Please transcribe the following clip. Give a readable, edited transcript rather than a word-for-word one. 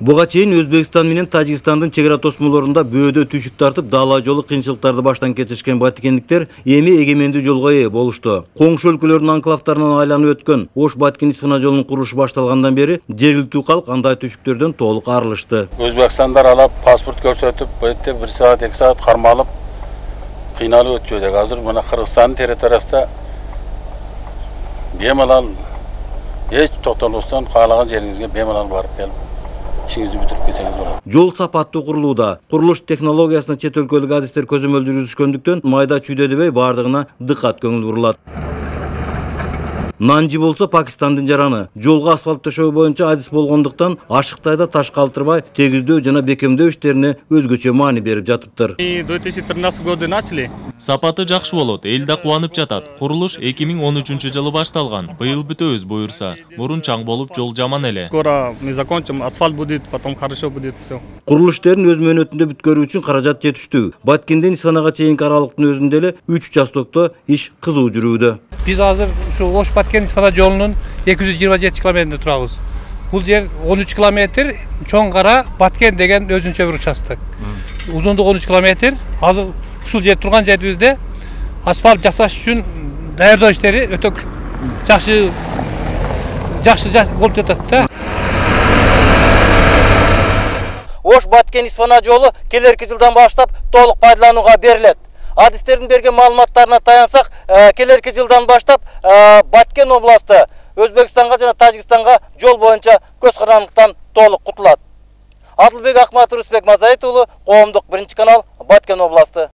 Буга чейин Өзбекстан менен Тажикстандын чегара тосмолорунда бөөдө түйшүк тартып, дала жолу кыйынчылыктарды баштан кечиришкен баткендиктер эми эгемендүү жолго ээ болушту. Коңшу өлкөлөрдүн анклавтарынан айланып өткөн Ош-Баткен-Исфана жолунун курулушу башталгандан бери жергиликтүү калк андай түйшүктөрдөн толук арылышты. Өзбекстандар алып, паспорт көрсөтүп, бу жерде 1 саат, 2 саат кармалып, кыйналып өтчү. Азыр мына Кыргызстандын территориясында бемалал эч токтолбостон каалаган жериңизге бемалал барып келип işinizi bitirip keseniz болады. Жол сапаттуу курулууда. Курулуш технологиясына чет өлкөлүк адистер көзөмөлдүү жүргүзүшкөндүктөн майда чүйдө дебей бардыгына дыкат көңүл бурулат. Нанжи болсо Пакистандын жараны. Жолго асфальт төшөө боюнча адис болгондуктан ашыктайда таш калтырбай, тегиздөө жана бекемдөө иштерине өзгөчө маани берип жатыптыр. 2013 году начали. Сапаты жакшы болот, эл да кубанып жатат. Курулуш 2013-жылы башталган. Быйыл бүтөбүз буюрса. Мурун чаң болуп жол жаман эле. Скоро мы закончим, асфальт будет, потом хорошо будет все. Курулуш иштерин өз мөөнөтүндө бүткөрүү үчүн каражат жетиштүү. Баткенден Исфанага чейинки аралыктын өзүндө эле 3 участокто иш кызуу жүрүүдө. Biz hazır şu Oş-Batken-Isfana yolunun 227 kilometrinde turabız. Bu yer 13 kilometre, Çonkara, Batken degen özünçe bir uçastık. Uzunluğu 13 kilometre. Hazır şu yer turgan yerimizde asfalt jasaş üçün daярдоо иштери өтө жакшы болуп жатат да. Ош-Баткен-Исфана жолу келерки жылдан баштап толук пайдаланууга берилет. Адистердин берген маалыматтарына таянсак, келерки жылдан баштап Баткен областы Өзбекстанга жана Тажикстанга жол боюнча көз карандыктан толук кутулат. Адылбек Акматов, Рүспек Мазаит уулу, Коомдук 1 канал, Баткен областы.